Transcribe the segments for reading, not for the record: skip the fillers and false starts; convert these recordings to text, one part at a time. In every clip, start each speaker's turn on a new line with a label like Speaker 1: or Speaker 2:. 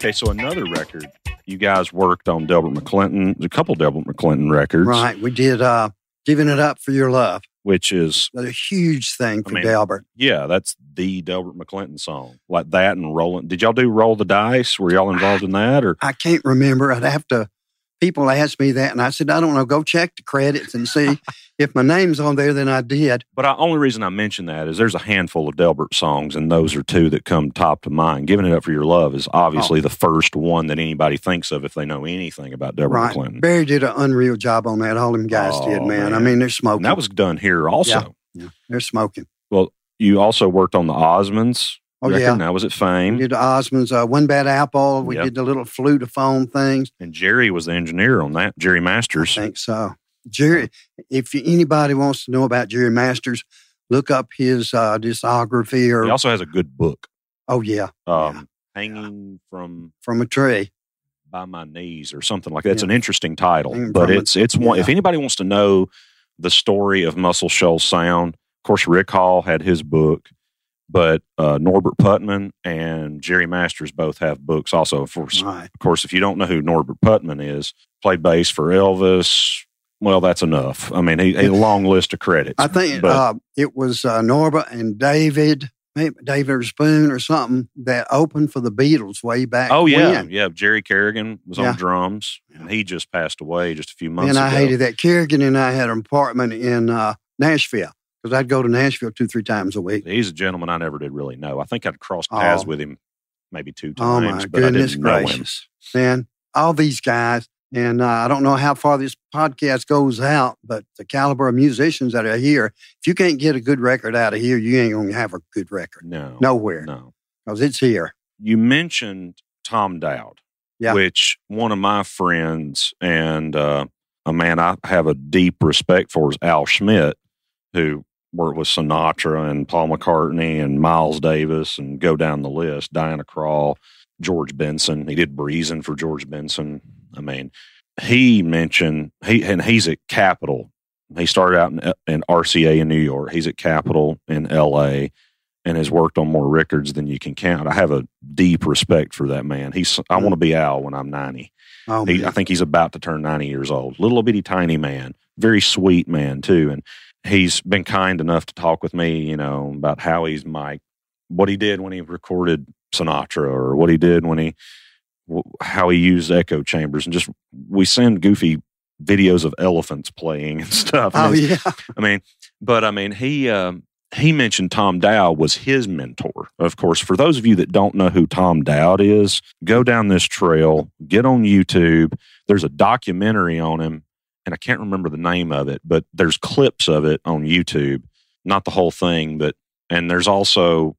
Speaker 1: Okay, so another record. You guys worked on Delbert McClinton, a couple Delbert McClinton records.
Speaker 2: Right. We did Giving It Up for Your Love.
Speaker 1: Which is
Speaker 2: a huge thing for Delbert.
Speaker 1: Yeah, that's the Delbert McClinton song. Like that and Rolling. Did y'all do Roll the Dice? Were y'all involved in that? Or
Speaker 2: I can't remember. I'd have to. People ask me that, and I said, I don't know. Go check the credits and see if my name's on there, then I did.
Speaker 1: But the only reason I mention that is there's a handful of Delbert songs, and those are two that come top to mind. Giving It Up for Your Love is obviously the first one that anybody thinks of if they know anything about Delbert McClinton.
Speaker 2: Barry did an unreal job on that. All them guys did, man. I mean, they're smoking.
Speaker 1: And that was done here also.
Speaker 2: Yeah, they're smoking.
Speaker 1: Well, you also worked on the Osmonds.
Speaker 2: Yeah.
Speaker 1: That was at Fame.
Speaker 2: We did the Osmonds, One Bad Apple. We did the little flutophone things.
Speaker 1: And Jerry was the engineer on that, Jerry Masters.
Speaker 2: I think so. Jerry, if anybody wants to know about Jerry Masters, look up his discography.
Speaker 1: He also has a good book.
Speaker 2: Oh, yeah.
Speaker 1: Hanging from
Speaker 2: a Tree.
Speaker 1: By My Knees or something like that. It's an interesting title. But it's one. If anybody wants to know the story of Muscle Shoals sound, of course, Rick Hall had his book. But Norbert Putman and Jerry Masters both have books also. Of course, if you don't know who Norbert Putman is, played bass for Elvis, well, that's enough. I mean, a long list of credits.
Speaker 2: I think it was Norbert and David, maybe David Spoon or something, that opened for the Beatles way back when.
Speaker 1: Yeah. Jerry Kerrigan was on drums, and he just passed away just a few months ago.
Speaker 2: And I hated that. Kerrigan and I had an apartment in Nashville. Because I'd go to Nashville 2-3 times a week.
Speaker 1: He's a gentleman I never did really know. I think I'd crossed paths with him maybe 2 times.
Speaker 2: Oh, my goodness gracious. Man, all these guys, and I don't know how far this podcast goes out, but the caliber of musicians that are here, if you can't get a good record out of here, you ain't going to have a good record.
Speaker 1: No.
Speaker 2: Nowhere.
Speaker 1: No.
Speaker 2: Because it's here.
Speaker 1: You mentioned Tom Dowd, which one of my friends and a man I have a deep respect for is Al Schmidt, who worked with Sinatra and Paul McCartney and Miles Davis and go down the list, Diana Krall, George Benson. He did Breezin' for George Benson. I mean, he mentioned, he's at Capitol. He started out in RCA in New York. He's at Capitol in L.A. and has worked on more records than you can count. I have a deep respect for that man. I want to be Al when I'm 90. I think he's about to turn 90 years old. Little bitty tiny man. Very sweet man, too. And he's been kind enough to talk with me, about how he's mic'd, what he did when he recorded Sinatra, or what he did how he used echo chambers, and just we send goofy videos of elephants playing and stuff. He mentioned Tom Dowd was his mentor. Of course, for those of you that don't know who Tom Dowd is, go down this trail, get on YouTube. There's a documentary on him. And I can't remember the name of it, but there's clips of it on YouTube. Not the whole thing, and there's also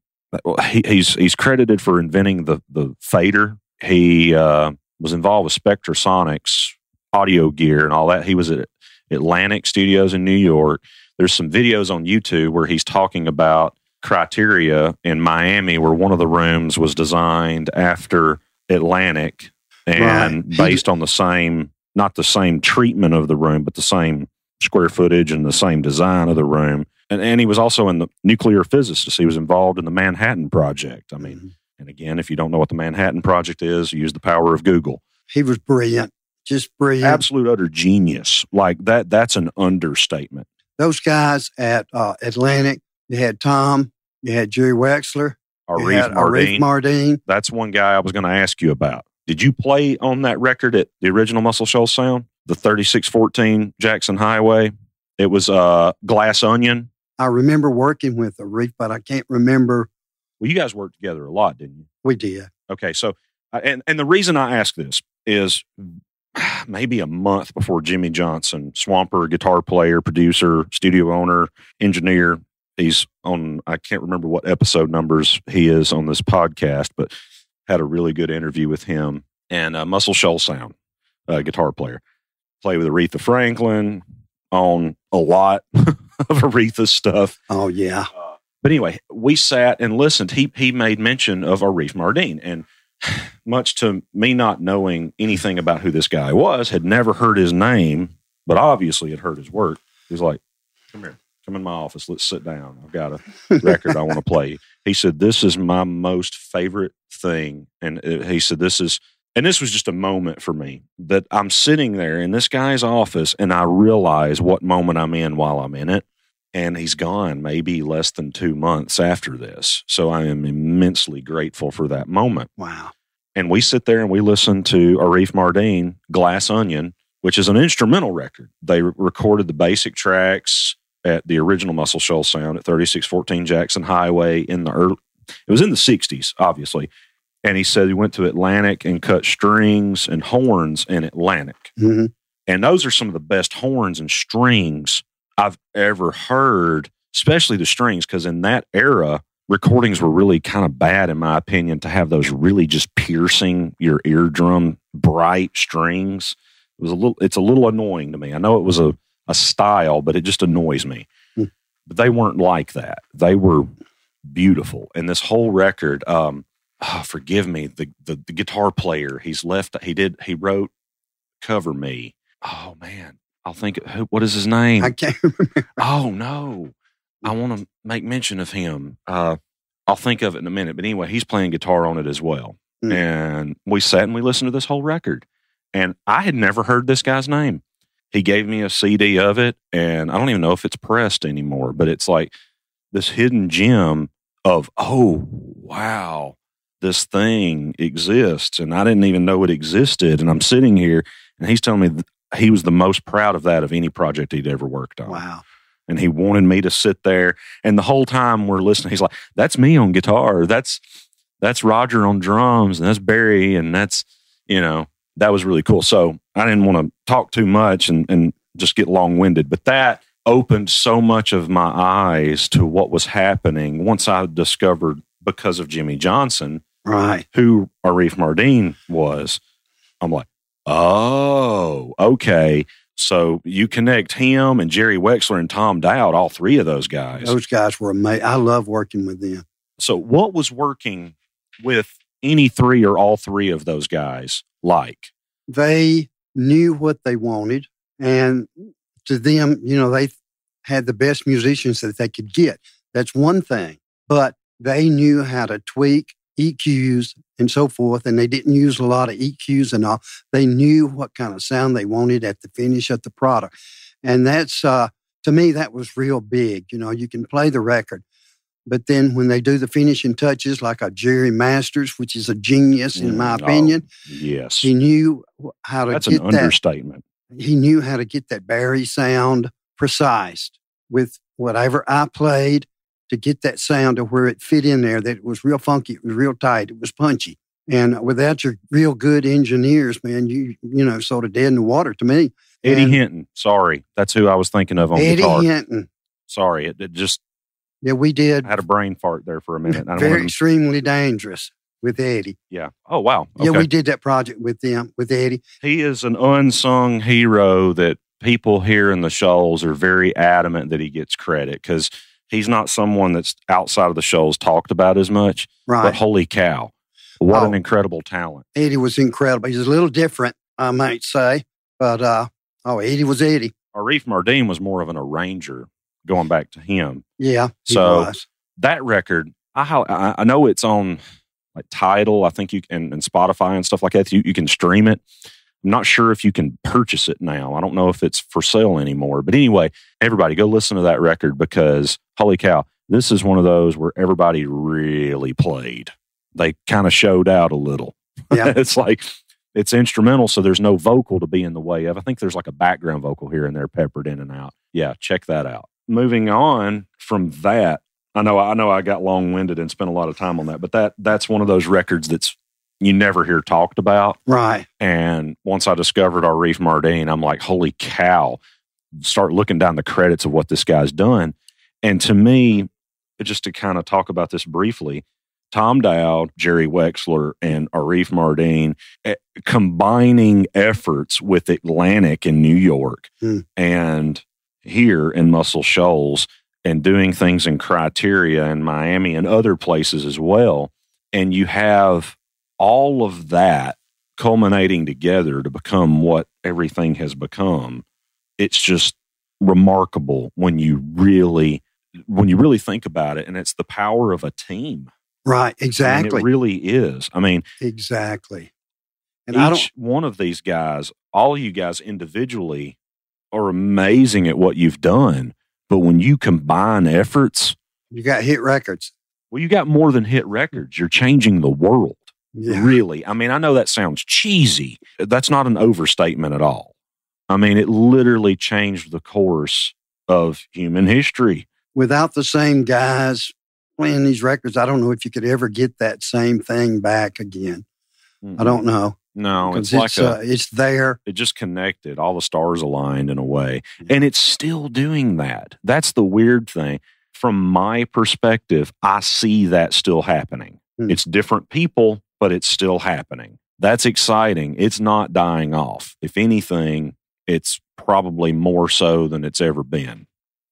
Speaker 1: he's credited for inventing the fader. He was involved with Spectrasonics audio gear and all that. He was at Atlantic Studios in New York. There's some videos on YouTube where he's talking about Criteria in Miami, where one of the rooms was designed after Atlantic and based on the same. Not the same treatment of the room, but the same square footage and the same design of the room. And he was also in the nuclear physicist. He was involved in the Manhattan Project. I mean, and again, if you don't know what the Manhattan Project is, use the power of Google.
Speaker 2: He was brilliant. Just brilliant.
Speaker 1: Absolute utter genius. Like that's an understatement.
Speaker 2: Those guys at Atlantic, you had Tom, you had Jerry Wexler, Arif Mardin.
Speaker 1: That's one guy I was going to ask you about. Did you play on that record at the original Muscle Shoals sound? The 3614 Jackson Highway? It was Glass Onion.
Speaker 2: I remember working with Arif, but I can't remember.
Speaker 1: Well, you guys worked together a lot, didn't you?
Speaker 2: We did.
Speaker 1: Okay, so, and the reason I ask this is maybe a month before Jimmy Johnson, Swamper, guitar player, producer, studio owner, engineer. He's on, I can't remember what episode numbers he is on this podcast, but had a really good interview with him. And Muscle Shoals sound, guitar player. Play with Aretha Franklin on a lot of Aretha stuff.
Speaker 2: Oh, yeah.
Speaker 1: But anyway, we sat and listened. He made mention of Arif Mardin. And much to me not knowing anything about who this guy was, had never heard his name, but obviously had heard his work. He's like, come here. Come in my office. Let's sit down. I've got a record I want to play. He said, this is my most favorite thing. And he said, this was just a moment for me that I'm sitting there in this guy's office and I realize what moment I'm in while I'm in it. And he's gone maybe less than 2 months after this. So I am immensely grateful for that moment.
Speaker 2: Wow.
Speaker 1: And we sit there and we listen to Arif Mardin, Glass Onion, which is an instrumental record. They recorded the basic tracks at the original Muscle Shoals sound at 3614 Jackson Highway it was in the 60s, obviously. And he said he went to Atlantic and cut strings and horns in Atlantic.
Speaker 2: Mm-hmm.
Speaker 1: And those are some of the best horns and strings I've ever heard, especially the strings, because in that era, recordings were really kind of bad, in my opinion, to have those really just piercing your eardrum, bright strings. It's a little annoying to me. I know it was a style, but it just annoys me.
Speaker 2: Mm.
Speaker 1: But they weren't like that. They were beautiful. And this whole record, forgive me, the guitar player, he wrote Cover Me. Oh man, I'll think, what is his name?
Speaker 2: I can't remember.
Speaker 1: Oh no, I want to make mention of him. I'll think of it in a minute. But anyway, he's playing guitar on it as well.
Speaker 2: Mm.
Speaker 1: And we sat and we listened to this whole record. And I had never heard this guy's name. He gave me a CD of it, and I don't even know if it's pressed anymore, but it's like this hidden gem of, oh, wow, this thing exists. And I didn't even know it existed. And I'm sitting here, and he's telling me that he was the most proud of that of any project he'd ever worked on.
Speaker 2: Wow.
Speaker 1: And he wanted me to sit there. And the whole time we're listening, he's like, that's me on guitar. That's Roger on drums. And that's Barry. And that's, that was really cool. So I didn't want to talk too much and just get long-winded. But that opened so much of my eyes to what was happening once I discovered, because of Jimmy Johnson,
Speaker 2: right,
Speaker 1: who Arif Mardin was. I'm like, oh, okay. So you connect him and Jerry Wexler and Tom Dowd, all three of those guys.
Speaker 2: Those guys were amazing. I love working with them.
Speaker 1: So what was working with any three or all three of those guys like?
Speaker 2: They knew what they wanted. And to them, they had the best musicians that they could get. That's one thing. But they knew how to tweak EQs and so forth, and they didn't use a lot of EQs and all. They knew what kind of sound they wanted at the finish of the product. And that's, to me, that was real big. You can play the record, but then when they do the finishing touches, like a Jerry Masters, which is a genius in my opinion.
Speaker 1: Yes.
Speaker 2: He knew how to
Speaker 1: That's
Speaker 2: get
Speaker 1: an understatement.
Speaker 2: He knew how to get that Barry sound precise with whatever I played, to get that sound to where it fit in there, that it was real funky, it was real tight, it was punchy. And without your real good engineers, man, you sort of dead in the water to me.
Speaker 1: Eddie Hinton, sorry. That's who I was thinking of on guitar.
Speaker 2: Eddie Hinton.
Speaker 1: Sorry, it just...
Speaker 2: Yeah, we did.
Speaker 1: I had a brain fart there for a minute.
Speaker 2: Extremely dangerous with Eddie.
Speaker 1: Yeah. Oh, wow. Okay.
Speaker 2: Yeah, we did that project with Eddie.
Speaker 1: He is an unsung hero that people here in the Shoals are very adamant that he gets credit, because he's not someone that's outside of the Shoals talked about as much.
Speaker 2: Right.
Speaker 1: But holy cow, what an incredible talent.
Speaker 2: Eddie was incredible. He's a little different, I might say. But, Eddie was Eddie.
Speaker 1: Arif Mardin was more of an arranger, going back to him.
Speaker 2: Yeah, he
Speaker 1: so
Speaker 2: was.
Speaker 1: That record, I know it's on like Tidal, I think you can, and Spotify and stuff like that. You can stream it. I'm not sure if you can purchase it now. I don't know if it's for sale anymore. But anyway, everybody go listen to that record, because holy cow, this is one of those where everybody really played. They kind of showed out a little.
Speaker 2: Yeah.
Speaker 1: It's like, it's instrumental, so there's no vocal to be in the way of. I think there's like a background vocal here and there peppered in and out. Yeah, check that out. Moving on from that, I know I got long-winded and spent a lot of time on that, but that's one of those records that's you never hear talked about.
Speaker 2: Right.
Speaker 1: And once I discovered Arif Mardin, I'm like, holy cow, start looking down the credits of what this guy's done. And to me, just to kind of talk about this briefly, Tom Dowd, Jerry Wexler, and Arif Mardin combining efforts with Atlantic in New York and here in Muscle Shoals, and doing things in Criteria in Miami and other places as well. And you have all of that culminating together to become what everything has become. It's just remarkable when you really when you really think about it, and it's the power of a team.
Speaker 2: Right, exactly.
Speaker 1: I mean, it really is. I mean,
Speaker 2: exactly. And
Speaker 1: each one of these guys, all of you guys individually, are amazing at what you've done. But when you combine efforts,
Speaker 2: you got hit records.
Speaker 1: Well, you got more than hit records. You're changing the world.
Speaker 2: Yeah.
Speaker 1: Really. I mean, I know that sounds cheesy. That's not an overstatement at all. I mean, it literally changed the course of human history.
Speaker 2: Without the same guys playing these records, I don't know if you could ever get that same thing back again. Mm-hmm. I don't know.
Speaker 1: No, it's like
Speaker 2: it's there.
Speaker 1: It just connected. All the stars aligned in a way. And it's still doing that. That's the weird thing. From my perspective, I see that still happening. It's different people, but it's still happening. That's exciting. It's not dying off. If anything, it's probably more so than it's ever been.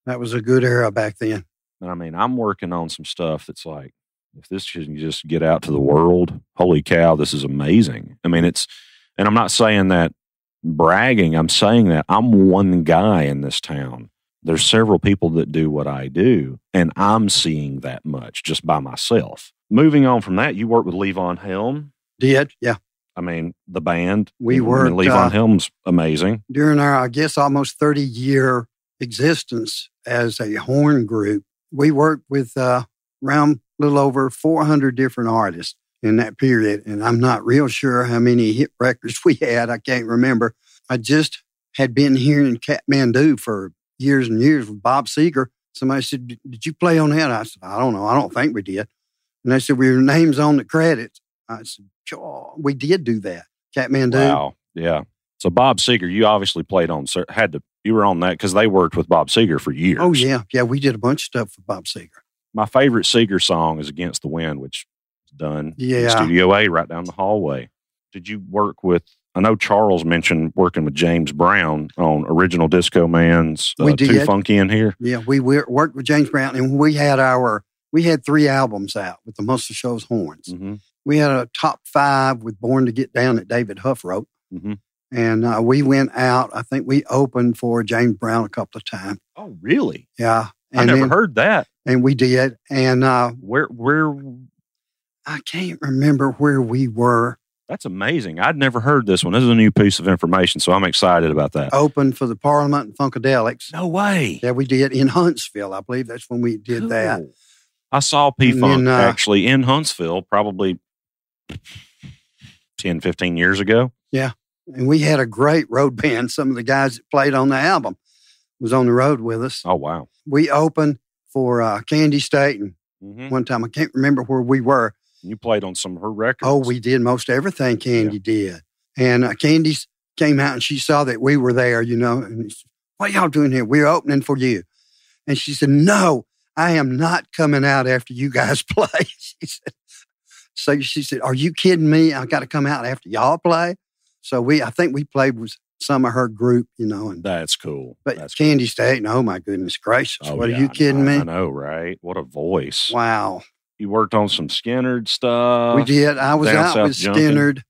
Speaker 2: That was a good era back then.
Speaker 1: I mean, I'm working on some stuff that's like, if this can just get out to the world, holy cow, this is amazing. I mean, and I'm not saying that bragging, I'm saying that I'm one guy in this town. There's several people that do what I do, and I'm seeing that much just by myself. Moving on from that, you worked with Levon Helm.
Speaker 2: Did, yeah.
Speaker 1: I mean, the band.
Speaker 2: We worked.
Speaker 1: Levon Helm's amazing.
Speaker 2: During our, I guess, almost 30-year existence as a horn group, we worked with around a little over 400 different artists in that period. And I'm not real sure how many hit records we had. I can't remember. I just had been here in Kathmandu for years and years with Bob Seger. Somebody said, "Did you play on that?" I said, "I don't know. I don't think we did." And they said, "Well, your name's on the credits." I said, "Sure, we did do that." Kathmandu.
Speaker 1: Wow. Yeah. So Bob Seger, you obviously played on, you were on that because they worked with Bob Seger for years.
Speaker 2: Oh, yeah. Yeah, we did a bunch of stuff for Bob Seger.
Speaker 1: My favorite Seger song is Against the Wind, which is done in Studio A right down the hallway. Did you work with, I know Charles mentioned working with James Brown on Original Disco Man's Too Funky in Here.
Speaker 2: Yeah, we worked with James Brown, and we had 3 albums out with the Muscle Shoals horns.
Speaker 1: Mm-hmm.
Speaker 2: We had a top 5 with Born to Get Down that David Huff wrote.
Speaker 1: Mm-hmm.
Speaker 2: And we went out. I think we opened for James Brown a couple of times.
Speaker 1: Oh, really?
Speaker 2: Yeah.
Speaker 1: I never heard that.
Speaker 2: And we did. And
Speaker 1: where?
Speaker 2: I can't remember where we were.
Speaker 1: That's amazing. I'd never heard this one. This is a new piece of information, so I'm excited about that.
Speaker 2: Opened for the Parliament and Funkadelics.
Speaker 1: No way.
Speaker 2: Yeah, we did in Huntsville. I believe that's when we did that.
Speaker 1: I saw P-Funk actually in Huntsville probably 10, 15 years ago.
Speaker 2: Yeah. And we had a great road band. Some of the guys that played on the album was on the road with us.
Speaker 1: Oh, wow.
Speaker 2: We opened for Candy Staten one time. I can't remember where we were.
Speaker 1: You played on some of her records.
Speaker 2: Oh, we did most everything Candy did. And Candy came out and she saw that we were there, and she said, "What y'all doing here? We're opening for you." And she said, "No, I am not coming out after you guys play." She said, "Are you kidding me? I got to come out after y'all play?" So I think we played with some of her group, and
Speaker 1: that's cool.
Speaker 2: But
Speaker 1: that's
Speaker 2: Candy Staten, oh my goodness gracious. What are you kidding me?
Speaker 1: I know, right? What a voice.
Speaker 2: Wow.
Speaker 1: You worked on some Skinnerd stuff.
Speaker 2: We did. I was out with Skinnerd.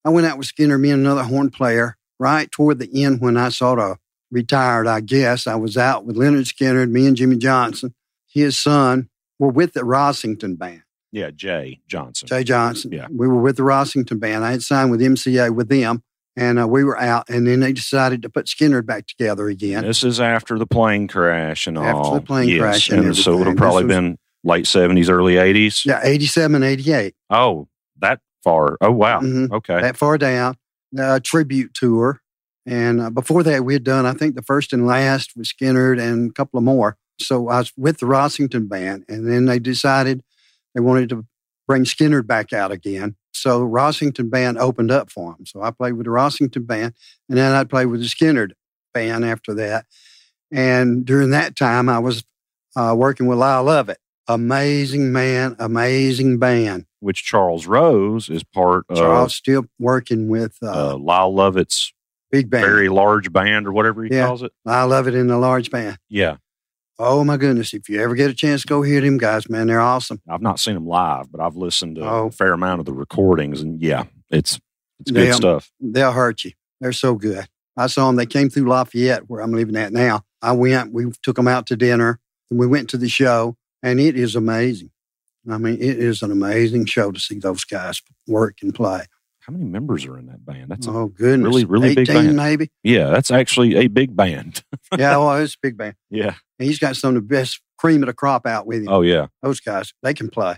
Speaker 2: I went out with Skinnerd, me and another horn player, right toward the end when I sort of retired, I guess. I was out with Leonard Skinnerd, me and Jimmy Johnson. His son were with the Rossington band.
Speaker 1: Yeah, Jay Johnson.
Speaker 2: Jay Johnson.
Speaker 1: Yeah.
Speaker 2: We were with the Rossington band. I had signed with MCA with them, and we were out. And then they decided to put Skinnerd back together again.
Speaker 1: This is after the plane crash and all.
Speaker 2: After the plane crash and everything.
Speaker 1: So it would have probably been late 70s, early 80s?
Speaker 2: Yeah, 87, 88.
Speaker 1: Oh, that far. Oh, wow.
Speaker 2: Mm-hmm.
Speaker 1: Okay.
Speaker 2: That far down. Tribute tour. And before that, we had done, I think, the first and last with Skinnerd and a couple of more. So I was with the Rossington band, and then they decided they wanted to bring Skinnerd back out again. So the Rossington band opened up for them. So I played with the Rossington band, and then I'd play with the Skinnerd band after that. And during that time, I was working with Lyle Lovett. Amazing man, amazing band.
Speaker 1: Which Charles Rose is part of.
Speaker 2: Charles still working with
Speaker 1: Lyle Lovett's
Speaker 2: big band.
Speaker 1: Very large band or whatever he calls it.
Speaker 2: Lyle Lovett in the large band.
Speaker 1: Yeah.
Speaker 2: Oh, my goodness. If you ever get a chance to go hear them guys, man, they're awesome.
Speaker 1: I've not seen them live, but I've listened to a fair amount of the recordings, and it's good stuff.
Speaker 2: They'll hurt you. They're so good. I saw them. They came through Lafayette, where I'm living at now. I went. We took them out to dinner. And we went to the show, and it is amazing. I mean, it is an amazing show to see those guys work and play.
Speaker 1: How many members are in that band? That's
Speaker 2: goodness.
Speaker 1: Really, really
Speaker 2: 18,
Speaker 1: big band.
Speaker 2: Maybe.
Speaker 1: Yeah, that's actually a big band.
Speaker 2: Yeah, well, it's a big band.
Speaker 1: Yeah.
Speaker 2: And he's got some of the best cream of the crop out with him.
Speaker 1: Oh, yeah.
Speaker 2: Those guys, they can play.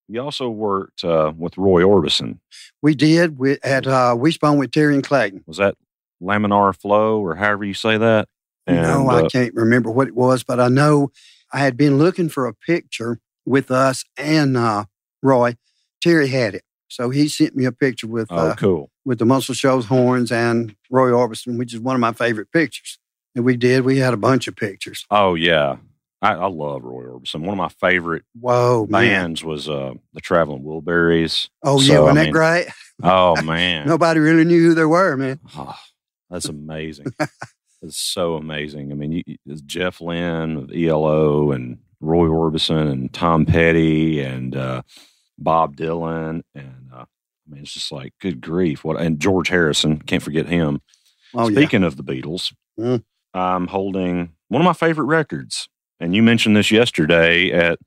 Speaker 1: You also worked with Roy Orbison.
Speaker 2: We did at Wishbone with Terry and Clayton.
Speaker 1: Was that Laminar Flow or however you say that?
Speaker 2: And, no, I can't remember what it was, but I know I had been looking for a picture with us and Roy. Terry had it. So he sent me a picture with
Speaker 1: cool.
Speaker 2: with the Muscle Shoals horns and Roy Orbison, which is one of my favorite pictures. And we had a bunch of pictures.
Speaker 1: Oh, yeah. I love Roy Orbison. One of my favorite bands was the Traveling Wilburys.
Speaker 2: Oh, yeah. Wasn't that great?
Speaker 1: Oh, man.
Speaker 2: Nobody really knew who they were, man.
Speaker 1: Oh, that's amazing. It's so amazing. I mean, Jeff Lynne of ELO and Roy Orbison and Tom Petty and Bob Dylan. And I mean, it's just like, good grief. And George Harrison, can't forget him.
Speaker 2: Oh,
Speaker 1: Speaking of the Beatles, I'm holding one of my favorite records. And you mentioned this yesterday at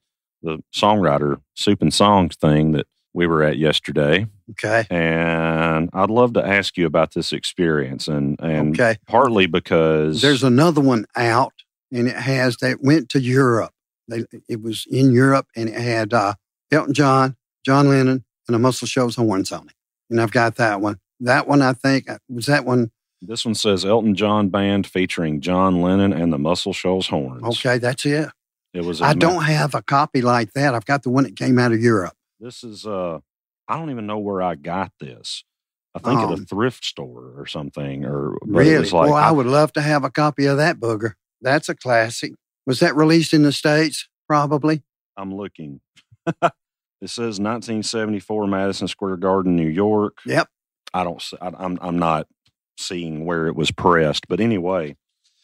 Speaker 1: the songwriter Soup and Songs thing that we were at yesterday.
Speaker 2: Okay.
Speaker 1: And I'd love to ask you about this experience. And partly because
Speaker 2: there's another one out, and it went to Europe. It was in Europe, and it had Elton John, John Lennon, and the Muscle Shoals horns on it. And I've got that one. That one, I think, was that one.
Speaker 1: This one says Elton John Band featuring John Lennon and the Muscle Shoals horns.
Speaker 2: Okay, that's it.
Speaker 1: It was.
Speaker 2: I don't have a copy like that. I've got the one that came out of Europe.
Speaker 1: This is, I don't even know where I got this. I think at a thrift store or something.
Speaker 2: Really? It was like, I would love to have a copy of that booger. That's a classic. Was that released in the States? Probably.
Speaker 1: I'm looking. It says 1974 Madison Square Garden, New York.
Speaker 2: Yep.
Speaker 1: I'm not seeing where it was pressed, but anyway.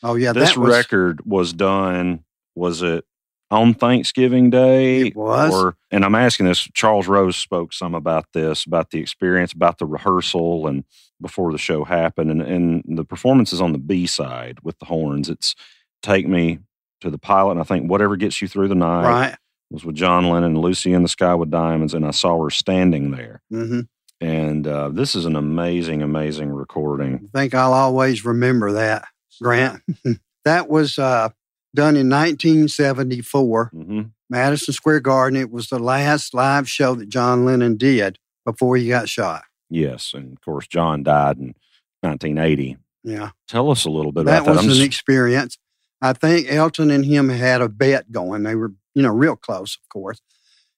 Speaker 2: Oh yeah,
Speaker 1: this record was done. Was it on Thanksgiving Day?
Speaker 2: It was.
Speaker 1: And I'm asking this. Charles Rose spoke some about this, about the experience, about the rehearsal, and before the show happened, and the performances on the B side with the horns. It's Take Me to the Pilot, and I think Whatever Gets You Through the Night.
Speaker 2: Right.
Speaker 1: Was with John Lennon, Lucy in the Sky with Diamonds, and I Saw Her Standing There.
Speaker 2: Mm-hmm.
Speaker 1: And this is an amazing, amazing recording.
Speaker 2: I think I'll always remember that, Grant. That was done in 1974, Madison Square Garden. It was the last live show that John Lennon did before he got shot.
Speaker 1: Yes, and of course, John died in 1980.
Speaker 2: Yeah.
Speaker 1: Tell us a little bit about that.
Speaker 2: That was an experience. I think Elton and him had a bet going. They were, real close, of course.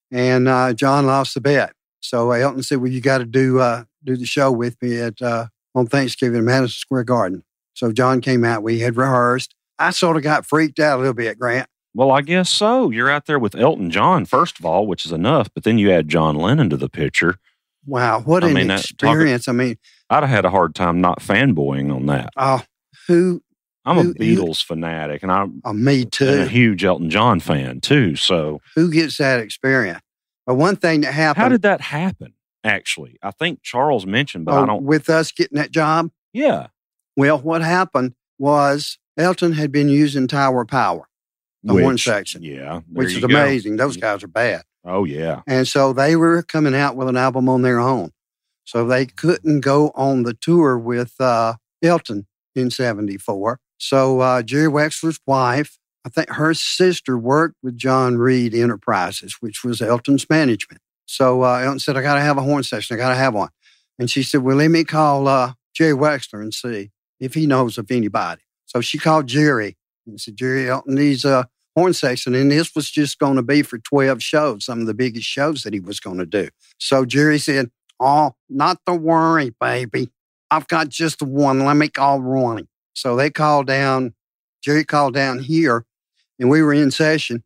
Speaker 2: And John lost the bet. So Elton said, well, you got to do the show with me on Thanksgiving in Madison Square Garden. So John came out. We had rehearsed. I sort of got freaked out a little bit, Grant.
Speaker 1: Well, I guess so. You're out there with Elton John, first of all, which is enough. But then you add John Lennon to the picture.
Speaker 2: Wow, what an experience.
Speaker 1: I'd have had a hard time not fanboying on that.
Speaker 2: Oh,
Speaker 1: I'm a Beatles fanatic, and
Speaker 2: me too.
Speaker 1: I'm a huge Elton John fan too. So
Speaker 2: who gets that experience? But one thing that happened.
Speaker 1: How did that happen? Actually, I think Charles mentioned, but I don't.
Speaker 2: With us getting that job.
Speaker 1: Yeah.
Speaker 2: Well, what happened was Elton had been using Tower Power, the horn section.
Speaker 1: Yeah,
Speaker 2: which is amazing. Those guys are bad.
Speaker 1: Oh yeah.
Speaker 2: And so they were coming out with an album on their own, so they couldn't go on the tour with Elton in '74. So Jerry Wexler's wife, I think her sister, worked with John Reed Enterprises, which was Elton's management. So Elton said, I got to have a horn section. I got to have one. And she said, well, let me call Jerry Wexler and see if he knows of anybody. So she called Jerry and said, Jerry, Elton needs a horn section. And this was just going to be for 12 shows, some of the biggest shows that he was going to do. So Jerry said, oh, not to worry, baby. I've got just the one. Let me call Ronnie. So they called down, Jerry called down here, and we were in session,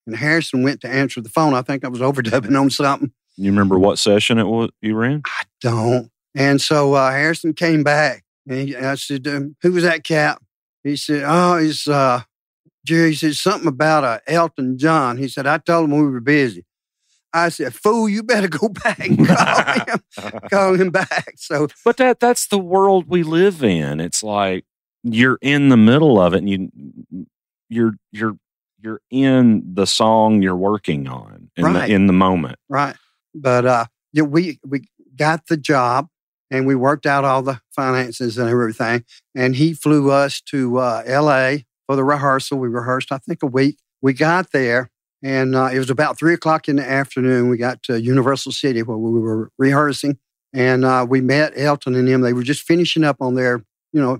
Speaker 2: and Harrison went to answer the phone. I think I was overdubbing on something.
Speaker 1: You remember what session it was you were in?
Speaker 2: I don't. And so Harrison came back, and I said, who was that, Cap? He said, oh, it's Jerry. He said, something about Elton John. He said, I told him we were busy. I said, fool, you better go back and call him back. So,
Speaker 1: but that's the world we live in. It's like, you're in the middle of it, and you're you're in the song you're working on in the moment.
Speaker 2: Right. But we got the job and we worked out all the finances and everything. And he flew us to L.A. for the rehearsal. We rehearsed, I think, a week. We got there and it was about 3:00 in the afternoon. We got to Universal City where we were rehearsing. And we met Elton and them. They were just finishing up on their,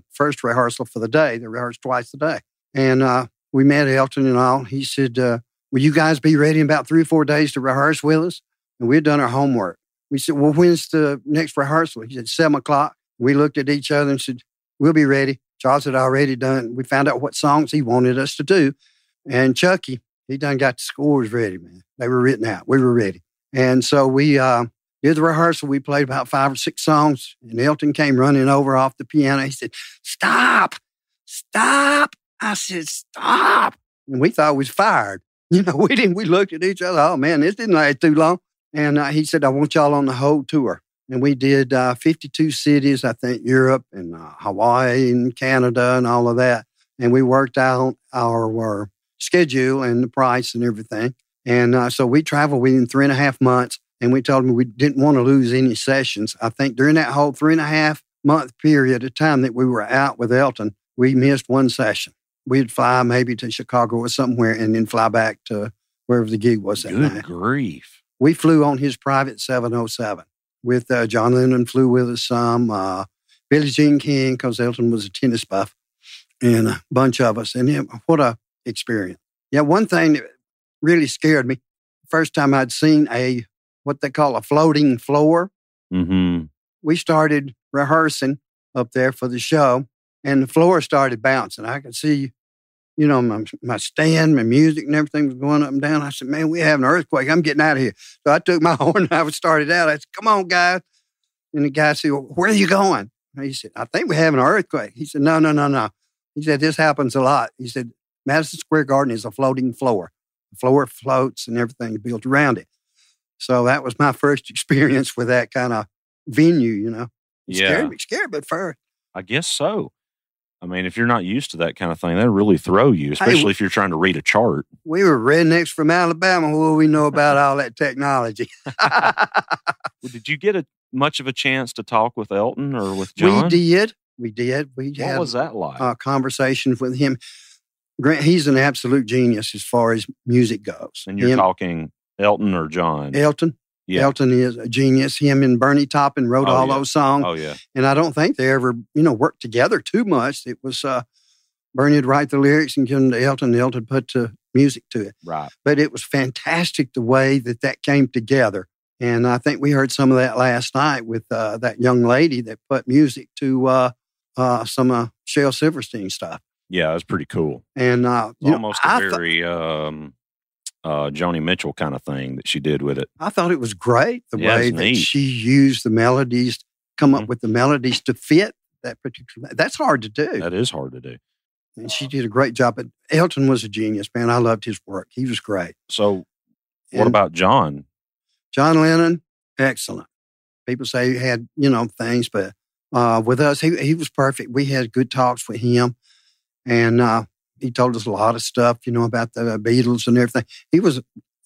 Speaker 2: first rehearsal for the day. They rehearsed twice a day. And we met Elton and all. He said, will you guys be ready in about 3 or 4 days to rehearse with us? And we'd done our homework. We said, well, when's the next rehearsal? He said, 7:00. We looked at each other and said, we'll be ready. Charles had already done. We found out what songs he wanted us to do. And Chucky, he done got the scores ready, man. They were written out. We were ready. And so we did the rehearsal. We played about 5 or 6 songs. And Elton came running over off the piano. He said, stop. I said, stop. And we thought we was fired. We looked at each other. Oh, man, this didn't last too long. And he said, I want y'all on the whole tour. And we did 52 cities, I think, Europe and Hawaii and Canada and all of that. And we worked out our schedule and the price and everything. And so we traveled within 3.5 months. And we told them we didn't want to lose any sessions. I think during that whole 3.5 month period of time that we were out with Elton, we missed one session. We'd fly maybe to Chicago or somewhere and then fly back to wherever the gig was that night.
Speaker 1: Good grief.
Speaker 2: We flew on his private 707 with John Lennon flew with us some, Billie Jean King, because Elton was a tennis buff, and a bunch of us. And what a experience. Yeah, one thing that really scared me, first time I'd seen what they call a floating floor.
Speaker 1: Mm-hmm.
Speaker 2: We started rehearsing up there for the show, and the floor started bouncing. I could see, my stand, my music and everything was going up and down. I said, man, we have an earthquake. I'm getting out of here. So I took my horn and I started out. I said, come on, guys. And the guy said, well, where are you going? And he said, I think we're having an earthquake. He said, no. He said, this happens a lot. He said, Madison Square Garden is a floating floor. The floor floats and everything built around it. So that was my first experience with that kind of venue,
Speaker 1: Yeah.
Speaker 2: Scared but first.
Speaker 1: I guess so. I mean, if you're not used to that kind of thing, that'll really throw you, especially if you're trying to read a chart.
Speaker 2: We were rednecks from Alabama. What do we know about all that technology?
Speaker 1: Well, did you get much of a chance to talk with Elton or with John?
Speaker 2: We did.
Speaker 1: What was that like?
Speaker 2: Conversations with him. Grant, he's an absolute genius as far as music goes.
Speaker 1: And you're talking Elton or John?
Speaker 2: Elton. Yeah. Elton is a genius. Him and Bernie Taupin wrote all those songs.
Speaker 1: Oh, yeah.
Speaker 2: And I don't think they ever, worked together too much. It was Bernie would write the lyrics and give them to Elton, and Elton put the music to it.
Speaker 1: Right.
Speaker 2: But it was fantastic the way that came together. And I think we heard some of that last night with that young lady that put music to some Shel Silverstein stuff.
Speaker 1: Yeah, it was pretty cool.
Speaker 2: And
Speaker 1: almost a very Joni Mitchell kind of thing that she did with it.
Speaker 2: I thought it was great the way that she used the melodies, come up with the melodies to fit that particular. That's hard to do.
Speaker 1: That is hard to do.
Speaker 2: And she did a great job. But Elton was a genius, man. I loved his work. He was great.
Speaker 1: So, what about John?
Speaker 2: John Lennon, excellent. People say he had, things, but with us, he was perfect. We had good talks with him. And he told us a lot of stuff, about the Beatles and everything. He was a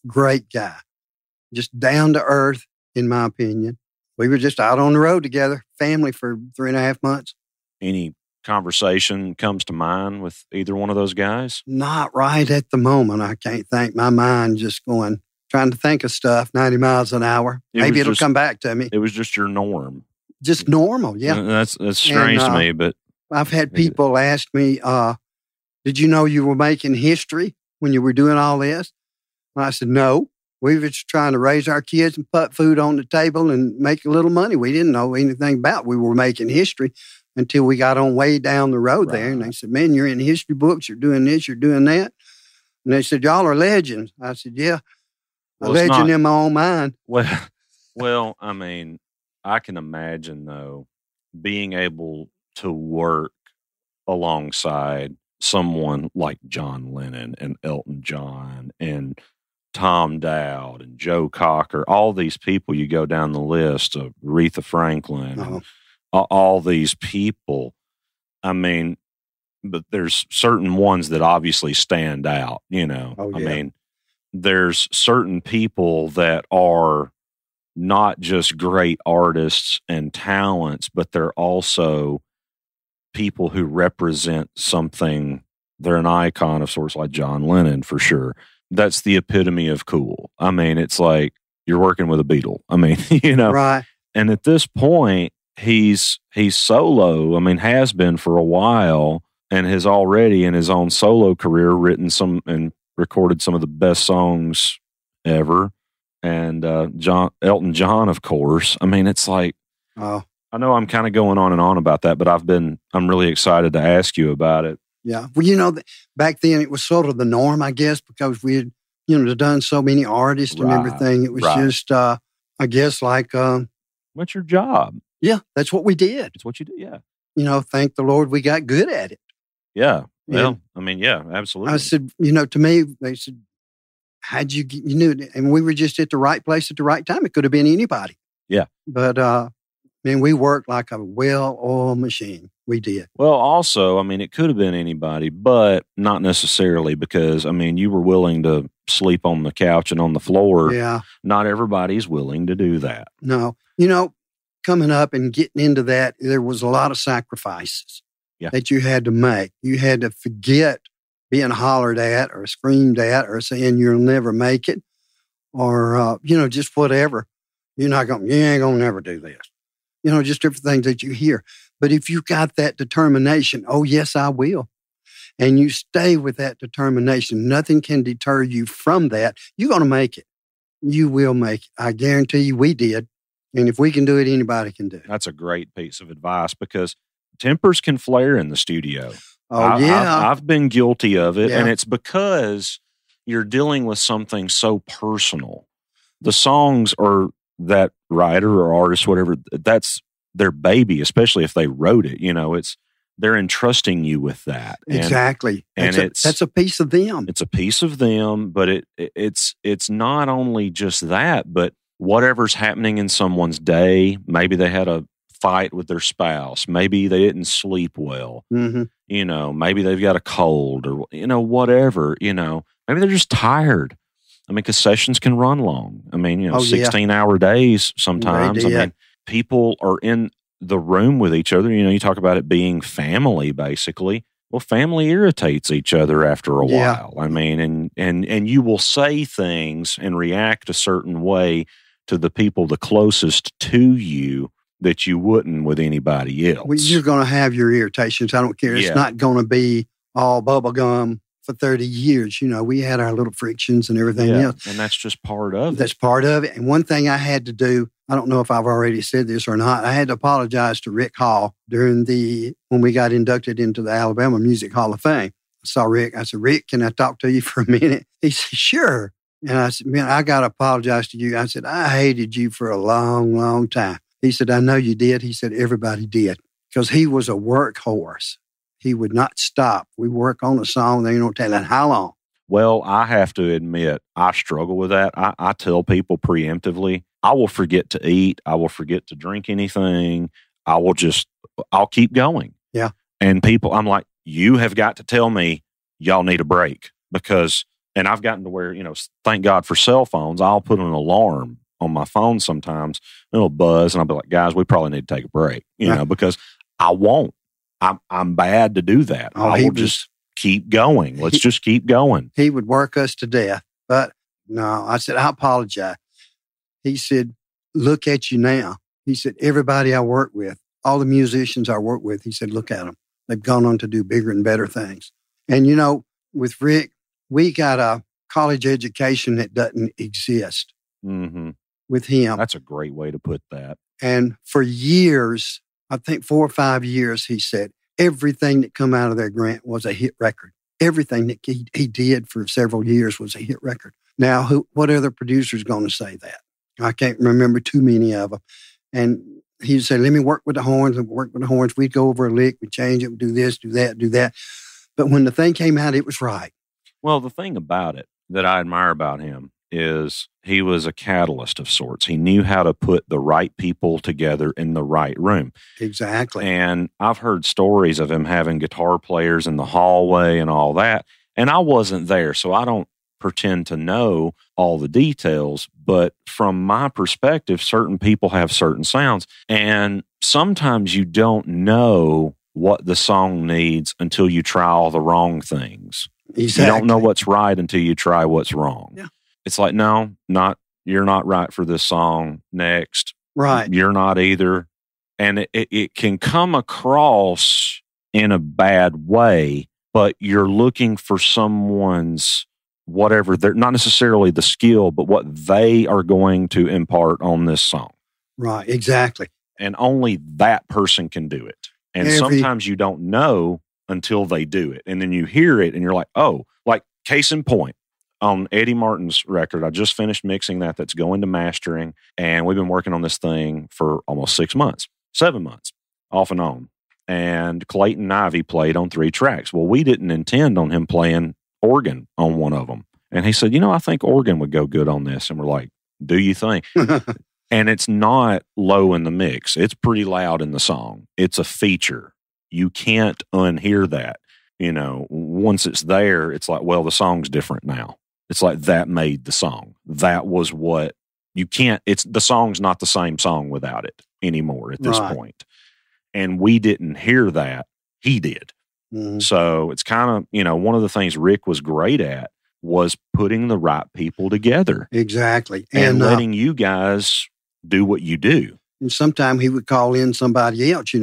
Speaker 2: great guy, just down to earth, in my opinion. We were just out on the road together, family for 3.5 months.
Speaker 1: Any conversation comes to mind with either one of those guys?
Speaker 2: Not right at the moment. I can't think. My mind just trying to think of stuff, 90 miles an hour. Maybe it'll come back to me.
Speaker 1: It was just your norm.
Speaker 2: Just normal, yeah.
Speaker 1: That's strange to me, but
Speaker 2: I've had people ask me, did you know you were making history when you were doing all this? And I said, no. We were just trying to raise our kids and put food on the table and make a little money. We didn't know anything about we were making history until we got on way down the road there. And they said, man, you're in history books. You're doing this. You're doing that. And they said, y'all are legends. I said, yeah, a legend in my own mind.
Speaker 1: Well, I mean, I can imagine, though, being able to work alongside someone like John Lennon and Elton John and Tom Dowd and Joe Cocker, all these people, you go down the list of Aretha Franklin, and all these people. I mean, but there's certain ones that obviously stand out, you know.
Speaker 2: Oh, yeah.
Speaker 1: I mean, there's certain people that are not just great artists and talents, but they're also people who represent something. They're an icon of sorts, like John Lennon, for sure. That's the epitome of cool. I mean, it's like you're working with a Beatle. I mean, you know.
Speaker 2: Right.
Speaker 1: And at this point, he's solo. I mean, has been for a while, and has already in his own solo career written some and recorded some of the best songs ever. And Elton John, of course. I mean, it's like,
Speaker 2: oh,
Speaker 1: I know I'm kind of going on and on about that, but I'm really excited to ask you about it.
Speaker 2: Yeah. Well, you know, back then it was sort of the norm, I guess, because we had, you know, done so many artists and everything. It was just, I guess, like...
Speaker 1: what's your job?
Speaker 2: Yeah, that's what we did.
Speaker 1: It's what you do, yeah.
Speaker 2: You know, thank the Lord we got good at it.
Speaker 1: Yeah. Well, I mean, yeah, absolutely.
Speaker 2: I said, you know, to me, they said, how'd you knew it? And we were just at the right place at the right time. It could have been anybody.
Speaker 1: Yeah.
Speaker 2: But, man, we worked like a well-oiled machine. We did.
Speaker 1: Well, also, I mean, it could have been anybody, but not necessarily, because, I mean, you were willing to sleep on the couch and on the floor.
Speaker 2: Yeah.
Speaker 1: Not everybody's willing to do that.
Speaker 2: No. You know, coming up and getting into that, there was a lot of sacrifices that you had to make. You had to forget being hollered at or screamed at or saying you'll never make it or, you know, just whatever. You ain't going to never do this. You know, just different things that you hear. But if you got that determination, oh, yes, I will. And you stay with that determination, nothing can deter you from that. You're going to make it. You will make it. I guarantee you we did. And if we can do it, anybody can do it.
Speaker 1: That's a great piece of advice, because tempers can flare in the studio.
Speaker 2: Oh, yeah.
Speaker 1: I've been guilty of it, and it's because you're dealing with something so personal. The songs are that writer or artist, whatever, that's their baby, especially if they wrote it. You know, they're entrusting you with that.
Speaker 2: Exactly.
Speaker 1: And
Speaker 2: that's a piece of them.
Speaker 1: It's a piece of them, but it's not only just that, but whatever's happening in someone's day. Maybe they had a fight with their spouse. Maybe they didn't sleep well.
Speaker 2: Mm-hmm.
Speaker 1: You know, maybe they've got a cold or, you know, whatever, you know, maybe they're just tired. I mean, because sessions can run long. I mean, you know, 16-hour days sometimes. I mean, people are in the room with each other. You know, you talk about it being family, basically. Well, family irritates each other after a while. I mean, and you will say things and react a certain way to the people the closest to you that you wouldn't with anybody else.
Speaker 2: Well, you're going to have your irritations. I don't care. It's not going to be all bubble gum for 30 years. You know, we had our little frictions and everything else.
Speaker 1: And that's just part of it.
Speaker 2: That's part of it. And one thing I had to do, I don't know if I've already said this or not, I had to apologize to Rick Hall when we got inducted into the Alabama Music Hall of Fame. I saw Rick. I said, Rick, can I talk to you for a minute? He said, sure. And I said, man, I got to apologize to you. I said, I hated you for a long, long time. He said, I know you did. He said, everybody did. Because he was a workhorse. He would not stop. We work on a song, they don't tell it how long.
Speaker 1: Well, I have to admit, I struggle with that. I tell people preemptively, I will forget to eat. I will forget to drink anything. I'll keep going.
Speaker 2: Yeah.
Speaker 1: And people, I'm like, you have got to tell me y'all need a break, because, and I've gotten to where, you know, thank God for cell phones. I'll put an alarm on my phone sometimes, it'll buzz, and I'll be like, guys, we probably need to take a break, you know, because I won't. I'm bad to do that.
Speaker 2: Oh,
Speaker 1: I will just keep going. Let's just keep going.
Speaker 2: He would work us to death. But no, I said, I apologize. He said, look at you now. He said, everybody I work with, all the musicians I work with, he said, look at them. They've gone on to do bigger and better things. And, you know, with Rick, we got a college education that doesn't exist.
Speaker 1: Mm-hmm.
Speaker 2: With him.
Speaker 1: That's a great way to put that.
Speaker 2: And for years, I think 4 or 5 years, he said, everything that come out of their grant was a hit record. Everything that he did for several years was a hit record. Now, what other producer is going to say that? I can't remember too many of them. And he'd say, let me work with the horns and work with the horns. We'd go over a lick, we'd change it, we'd do this, do that, do that. But when the thing came out, it was right.
Speaker 1: Well, the thing about it that I admire about him is he was a catalyst of sorts. He knew how to put the right people together in the right room.
Speaker 2: Exactly.
Speaker 1: And I've heard stories of him having guitar players in the hallway and all that. And I wasn't there, so I don't pretend to know all the details. But from my perspective, certain people have certain sounds. And sometimes you don't know what the song needs until you try all the wrong things.
Speaker 2: Exactly.
Speaker 1: You don't know what's right until you try what's wrong.
Speaker 2: Yeah.
Speaker 1: It's like, no, you're not right for this song. Next.
Speaker 2: Right.
Speaker 1: You're not either. And it can come across in a bad way, but you're looking for someone's whatever, they're not necessarily the skill, but what they are going to impart on this song.
Speaker 2: Right. Exactly.
Speaker 1: And only that person can do it. And sometimes you don't know until they do it. And then you hear it and you're like, oh, like case in point, on Eddie Martin's record, I just finished mixing that. That's going to mastering. And we've been working on this thing for almost 7 months, off and on. And Clayton Ivey played on 3 tracks. Well, we didn't intend on him playing organ on one of them. And he said, I think organ would go good on this. And we're like, do you think? And it's not low in the mix. It's pretty loud in the song. It's a feature. You can't unhear that. Once it's there, it's like, well, the song's different now. It's like that made the song. That was what you can't, the song's not the same song without it anymore at this point. And we didn't hear that. He did. Mm-hmm. So it's kind of, one of the things Rick was great at was putting the right people together.
Speaker 2: Exactly.
Speaker 1: And letting you guys do what you do.
Speaker 2: And sometimes he would call in somebody else,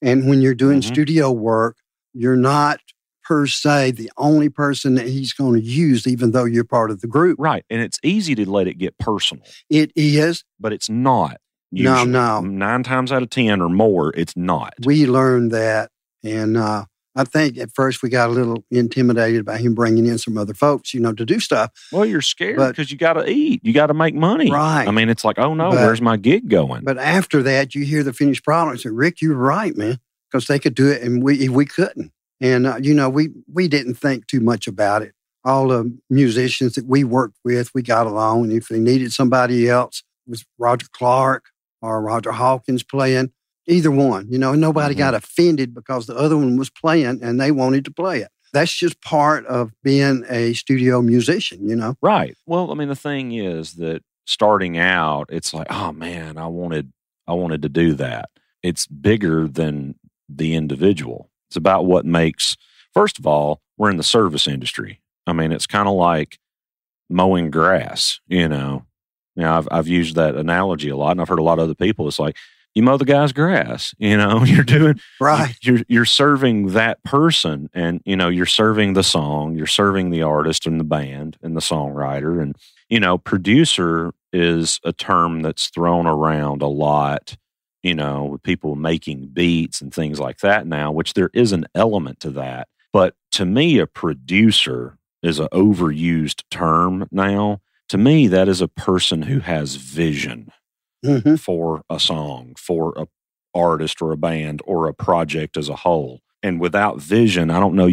Speaker 2: and when you're doing studio work, you're not per se the only person that he's going to use, even though you're part of the group.
Speaker 1: Right. And it's easy to let it get personal.
Speaker 2: It is.
Speaker 1: But it's not. Usually.
Speaker 2: No.
Speaker 1: 9 times out of 10 or more, it's not.
Speaker 2: We learned that. And I think at first we got a little intimidated by him bringing in some other folks, to do stuff.
Speaker 1: Well, you're scared because you got to eat. You got to make money.
Speaker 2: Right.
Speaker 1: I mean, it's like, oh no, where's my gig going?
Speaker 2: But after that, you hear the finished product and say, Rick, you're right, man, because they could do it and we couldn't. And, we didn't think too much about it. All the musicians that we worked with, we got along. And if they needed somebody else, it was Roger Clark or Roger Hawkins playing. Either one, nobody got offended because the other one was playing and they wanted to play it. That's just part of being a studio musician,
Speaker 1: Right. Well, I mean, the thing is that starting out, it's like, oh man, I wanted to do that. It's bigger than the individual. It's about what makes, first of all, we're in the service industry. I mean, it's kind of like mowing grass, I've used that analogy a lot and I've heard a lot of other people. It's like, you mow the guy's grass, you're doing
Speaker 2: right.
Speaker 1: You're serving that person, and you're serving the song, you're serving the artist and the band and the songwriter, and producer is a term that's thrown around a lot, with people making beats and things like that now, which there is an element to that. But to me, a producer is an overused term now. To me, that is a person who has vision. For a song, for an artist or a band or a project as a whole. And without vision, I don't know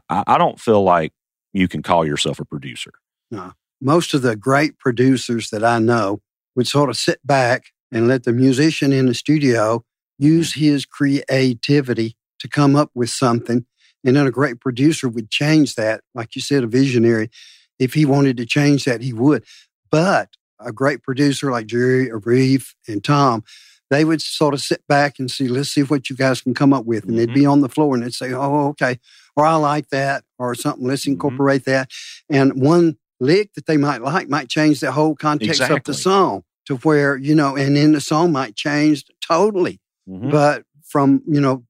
Speaker 1: I don't feel like you can call yourself a producer.
Speaker 2: No. Most of the great producers that I know would sort of sit back and let the musician in the studio use his creativity to come up with something. And then a great producer would change that. Like you said, a visionary. If he wanted to change that, he would. But a great producer like Jerry, Reeve, and Tom, they would sort of sit back and see, let's see what you guys can come up with. And they'd be on the floor and they'd say, oh, okay, or I like that, or something, let's incorporate that. And one lick that they might change the whole context of the song to where, and then the song might change totally. But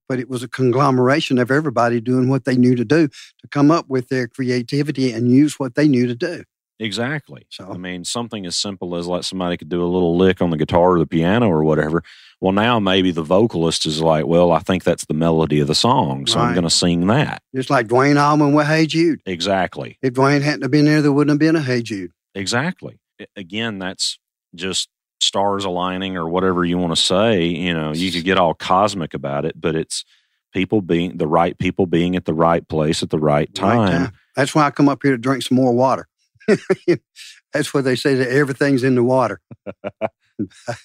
Speaker 2: but it was a conglomeration of everybody doing what they knew to do to come up with their creativity and use what they knew to do.
Speaker 1: Exactly. So, I mean, something as simple as somebody could do a little lick on the guitar or the piano or whatever. Well, now maybe the vocalist is like, well, I think that's the melody of the song, so I'm going to sing that.
Speaker 2: Just like Dwayne Allman with Hey Jude.
Speaker 1: Exactly.
Speaker 2: If Dwayne hadn't have been there, there wouldn't have been a Hey Jude.
Speaker 1: Exactly. Again, that's just stars aligning or whatever you want to say. You could get all cosmic about it, but it's the right people being at the right place at the right time.
Speaker 2: That's why I come up here to drink some more water. That's what they say, that everything's in the water.
Speaker 1: I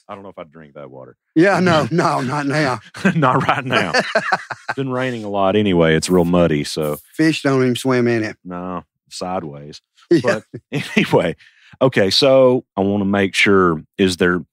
Speaker 1: don't know if I'd drink that water.
Speaker 2: Yeah, no, not now.
Speaker 1: Not right now. It's been raining a lot anyway. It's real muddy, so.
Speaker 2: Fish don't even swim in it.
Speaker 1: No, sideways.
Speaker 2: Yeah.
Speaker 1: But anyway, okay, so I want to make sure, is there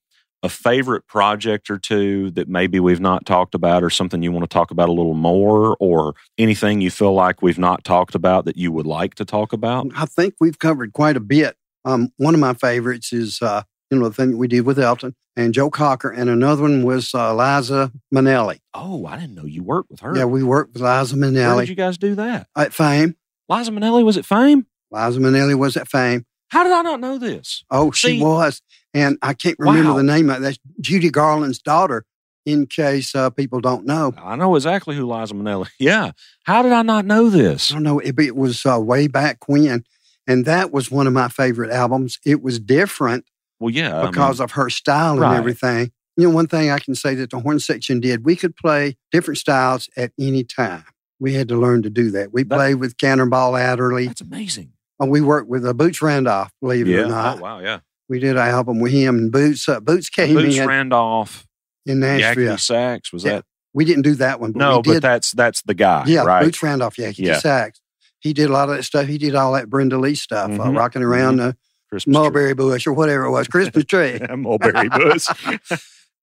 Speaker 1: a favorite project or two that maybe we've not talked about, or something you want to talk about a little more, or anything you feel like we've not talked about that you would like to talk about?
Speaker 2: I think we've covered quite a bit. One of my favorites is, the thing that we did with Elton and Joe Cocker, and another one was Liza Minnelli.
Speaker 1: Oh, I didn't know you worked with her.
Speaker 2: Yeah, we worked with Liza Minnelli.
Speaker 1: Where did you guys do that?
Speaker 2: At Fame.
Speaker 1: Liza Minnelli was at Fame?
Speaker 2: Liza Minnelli was at Fame.
Speaker 1: How did I not know this?
Speaker 2: Oh, she was. And I can't remember the name of it. That's Judy Garland's daughter, in case people don't know.
Speaker 1: I know exactly who Liza Minnelli. Yeah. How did I not know this?
Speaker 2: I don't know. It was way back when. And that was one of my favorite albums. It was different.
Speaker 1: Well, yeah.
Speaker 2: Because of her style and everything. One thing I can say that the horn section did, we could play different styles at any time. We had to learn to do that. We played with Cannonball Adderley.
Speaker 1: That's amazing.
Speaker 2: We worked with Boots Randolph, believe it or not.
Speaker 1: Oh, wow, yeah.
Speaker 2: We did an album with him, and Boots came in.
Speaker 1: Boots Randolph.
Speaker 2: In Nashville.
Speaker 1: Yakety Sax, was that?
Speaker 2: We didn't do that one.
Speaker 1: But but that's the guy, right?
Speaker 2: Boots Randolph, Yakety Sax. He did a lot of that stuff. He did all that Brenda Lee stuff, rocking around the mulberry bush or whatever it was, Christmas tree.
Speaker 1: Mulberry bush.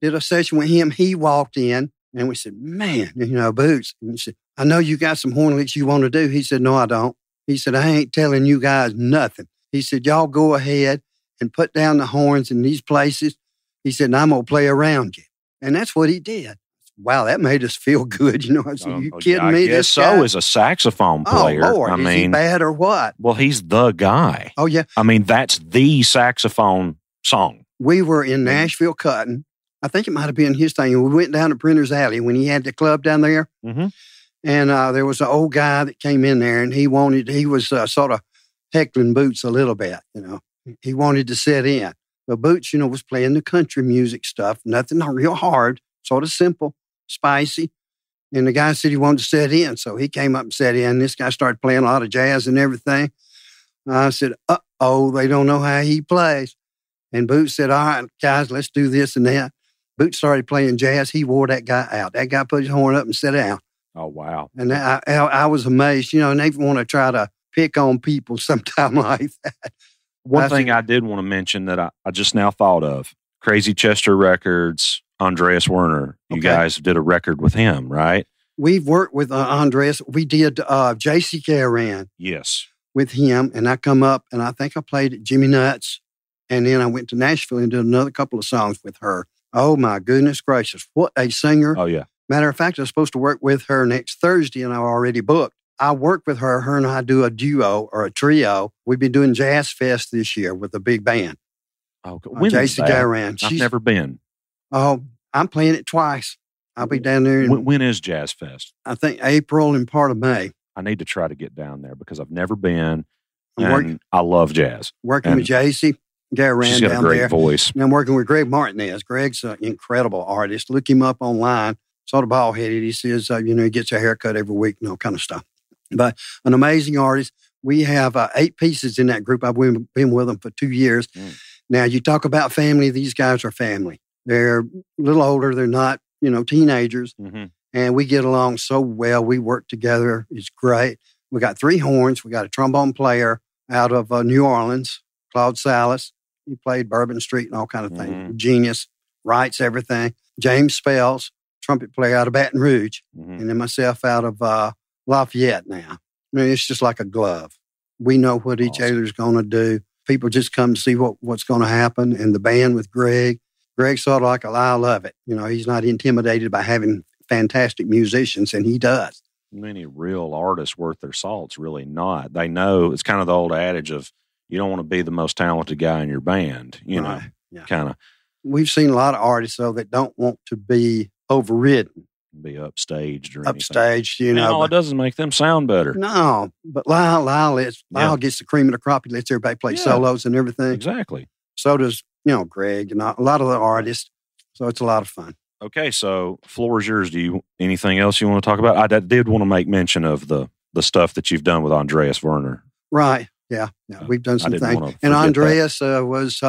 Speaker 2: Did a session with him. He walked in, and we said, man, Boots. And he said, I know you got some horn licks you want to do. He said, no, I don't. He said, I ain't telling you guys nothing. He said, y'all go ahead and put down the horns in these places. He said, and I'm going to play around you. And that's what he did. Wow, that made us feel good. I said, you kidding me?
Speaker 1: I guess so, as a saxophone player.
Speaker 2: Oh, Lord, is he bad or what?
Speaker 1: Well, he's the guy.
Speaker 2: Oh, yeah.
Speaker 1: I mean, that's the saxophone song.
Speaker 2: We were in Nashville cutting. I think it might have been his thing. We went down to Printer's Alley when he had the club down there.
Speaker 1: Mm-hmm.
Speaker 2: And there was an old guy that came in there, and he was sort of heckling Boots a little bit, He wanted to sit in. But Boots, was playing the country music stuff, nothing real hard, sort of simple, spicy. And the guy said he wanted to sit in, so he came up and sat in. This guy started playing a lot of jazz and everything. I said, uh-oh, they don't know how he plays. And Boots said, all right, guys, let's do this and that. Boots started playing jazz. He wore that guy out. That guy put his horn up and sat down.
Speaker 1: Oh, wow.
Speaker 2: And I was amazed, and they want to try to pick on people sometime like that.
Speaker 1: One thing I did want to mention that I just now thought of, Crazy Chester Records, Andreas Werner. You guys did a record with him, right?
Speaker 2: We've worked with Andreas. We did J.C. Caran.
Speaker 1: Yes.
Speaker 2: With him, and I come up, and I think I played at Jimmy Nuts, and then I went to Nashville and did another couple of songs with her. Oh, my goodness gracious. What a singer.
Speaker 1: Oh, yeah.
Speaker 2: Matter of fact, I was supposed to work with her next Thursday, and I already booked. I work with her. Her and I do a duo or a trio. We've been doing Jazz Fest this year with a big band.
Speaker 1: Oh, when
Speaker 2: J.C. Caran.
Speaker 1: I've never been.
Speaker 2: Oh, I'm playing it twice. I'll be down there.
Speaker 1: When is Jazz Fest?
Speaker 2: I think April and part of May.
Speaker 1: I need to try to get down there because I've never been, and I love jazz.
Speaker 2: Working with J.C. Caran
Speaker 1: she's got
Speaker 2: down
Speaker 1: a great
Speaker 2: there.
Speaker 1: voice.
Speaker 2: And I'm working with Greg Martinez. Greg's an incredible artist. Look him up online. Sort of bald-headed. He says, he gets a haircut every week and all kind of stuff. But an amazing artist. We have 8 pieces in that group. I've been with them for 2 years. Now, you talk about family. These guys are family. They're a little older. They're not, teenagers.
Speaker 1: Mm-hmm.
Speaker 2: And we get along so well. We work together. It's great. We got 3 horns. We got a trombone player out of New Orleans, Claude Salas. He played Bourbon Street and all kind of things.
Speaker 1: Mm-hmm.
Speaker 2: Genius. Writes everything. James Spells, trumpet player out of Baton Rouge.
Speaker 1: Mm-hmm.
Speaker 2: And then myself out of Lafayette now. I mean, it's just like a glove. We know what each other's going to do. People just come to see what's going to happen. And the band with Greg, Greg's sort of like a Lyle Lovett. He's not intimidated by having fantastic musicians, and he does.
Speaker 1: Many real artists worth their salt's really not. They know, it's kind of the old adage of you don't want to be the most talented guy in your band, know, kind of.
Speaker 2: We've seen a lot of artists, though, that don't want to be overridden.
Speaker 1: Be upstaged or
Speaker 2: upstaged,
Speaker 1: anything. All it does is make them sound better.
Speaker 2: No, but Lyle gets the cream of the crop. He lets everybody play solos and everything.
Speaker 1: Exactly.
Speaker 2: So does, Greg and a lot of the artists. So it's a lot of fun.
Speaker 1: Okay, so floor is yours. Anything else you want to talk about? I did want to make mention of the stuff that you've done with Andreas Werner.
Speaker 2: Right. Yeah. We've done some things. And Andreas was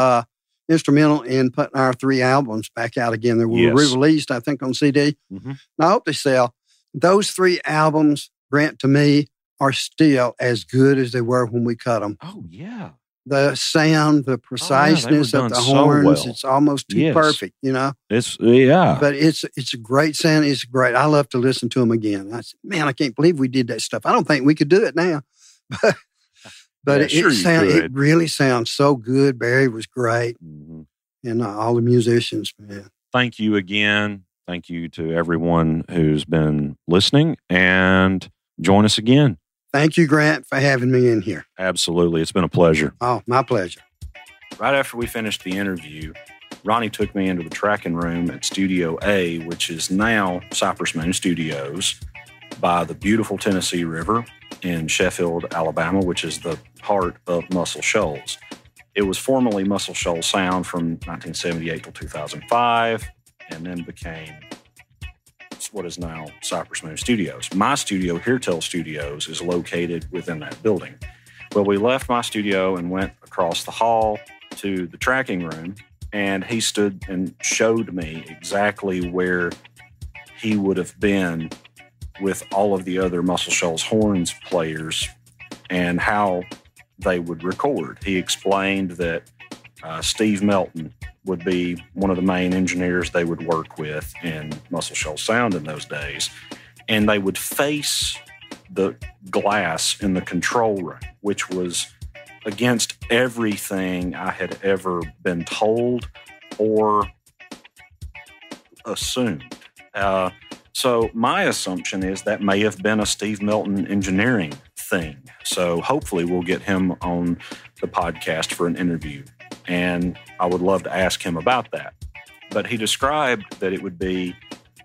Speaker 2: instrumental in putting our 3 albums back out again. They were re-released, I think, on CD. Mm-hmm. And I hope they sell. Those 3 albums, Grant, to me, are still as good as they were when we cut them.
Speaker 1: Oh, yeah.
Speaker 2: The sound, the preciseness of the horns, it's almost too perfect,
Speaker 1: It's,
Speaker 2: But it's a great sound. It's great. I love to listen to them again. I said, man, I can't believe we did that stuff. I don't think we could do it now. But it really sounds so good. Barry was great. Mm-hmm. And all the musicians, man.
Speaker 1: Thank you again. Thank you to everyone who's been listening, and join us again.
Speaker 2: Thank you, Grant, for having me in here.
Speaker 1: Absolutely. It's been a pleasure.
Speaker 2: Oh, my pleasure.
Speaker 1: Right after we finished the interview, Ronnie took me into the tracking room at Studio A, which is now Cypress Moon Studios, by the beautiful Tennessee River in Sheffield, Alabama, which is the heart of Muscle Shoals. It was formerly Muscle Shoals Sound from 1978 till 2005, and then became what is now Cypress Moon Studios. My studio, Heartel Studios, is located within that building. Well, we left my studio and went across the hall to the tracking room, and he stood and showed me exactly where he would have been with all of the other Muscle Shoals horns players and how they would record. He explained that Steve Melton would be one of the main engineers they would work with in Muscle Shoals Sound in those days. And they would face the glass in the control room, which was against everything I had ever been told or assumed. So my assumption is that may have been a Steve Melton engineering thing. So hopefully we'll get him on the podcast for an interview. And I would love to ask him about that. But he described that it would be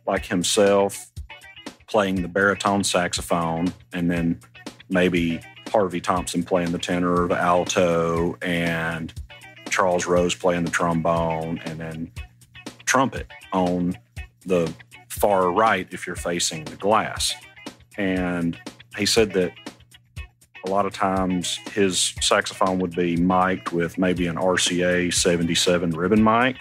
Speaker 1: like himself playing the baritone saxophone, and then maybe Harvey Thompson playing the tenor or the alto, and Charles Rose playing the trombone, and then trumpet on the far right if you're facing the glass. And he said that a lot of times his saxophone would be mic'd with maybe an RCA 77 ribbon mic,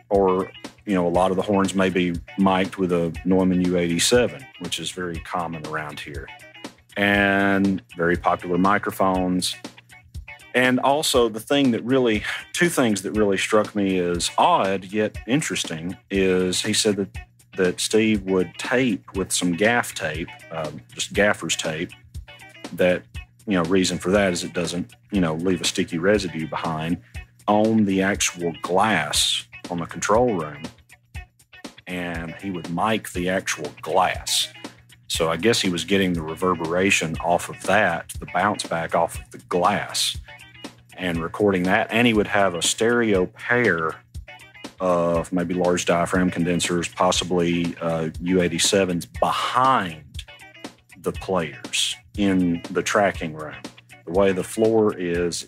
Speaker 1: or a lot of the horns may be mic'd with a Neumann U87, which is very common around here, and very popular microphones. And also two things that really struck me as odd yet interesting is he said that Steve would tape with some gaff tape, just gaffer's tape, that, reason for that is it doesn't, leave a sticky residue behind on the actual glass on the control room. And he would mic the actual glass. So I guess he was getting the reverberation off of that, the bounce back off of the glass, and recording that. And he would have a stereo pair of maybe large diaphragm condensers, possibly U87s behind the players in the tracking room. The way the floor is,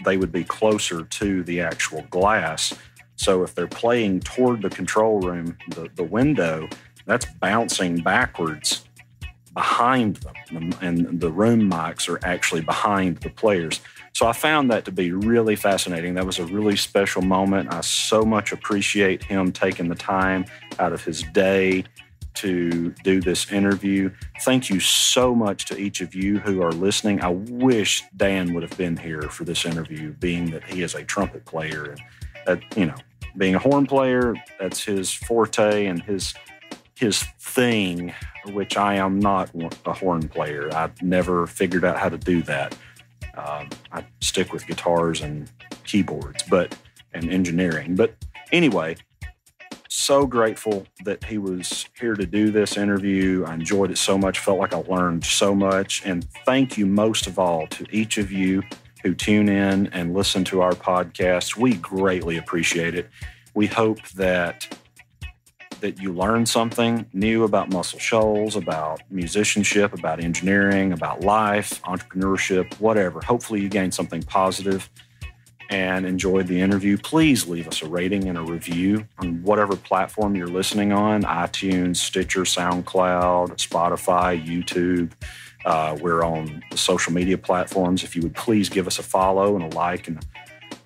Speaker 1: they would be closer to the actual glass. So if they're playing toward the control room, the window, that's bouncing backwards behind them. And the room mics are actually behind the players. So I found that to be really fascinating. That was a really special moment. I so much appreciate him taking the time out of his day to do this interview. Thank you so much to each of you who are listening. I wish Dan would have been here for this interview, being that he is a trumpet player. And that, being a horn player, that's his forte and his thing, which I am not a horn player. I've never figured out how to do that. I stick with guitars and keyboards, and engineering. But anyway, so grateful that he was here to do this interview. I enjoyed it so much, felt like I learned so much. And thank you most of all to each of you who tune in and listen to our podcast. We greatly appreciate it. We hope that you learn something new about Muscle Shoals, about musicianship, about engineering, about life, entrepreneurship, whatever. Hopefully you gained something positive and enjoyed the interview. Please leave us a rating and a review on whatever platform you're listening on, iTunes, Stitcher, SoundCloud, Spotify, YouTube. We're on the social media platforms. If you would please give us a follow and a like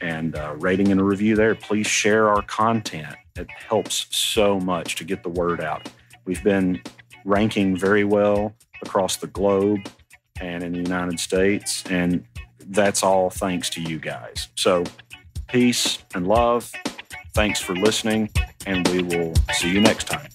Speaker 1: and rating and a review there. Please share our content. It helps so much to get the word out. We've been ranking very well across the globe and in the United States, and that's all thanks to you guys. So peace and love. Thanks for listening, and we will see you next time.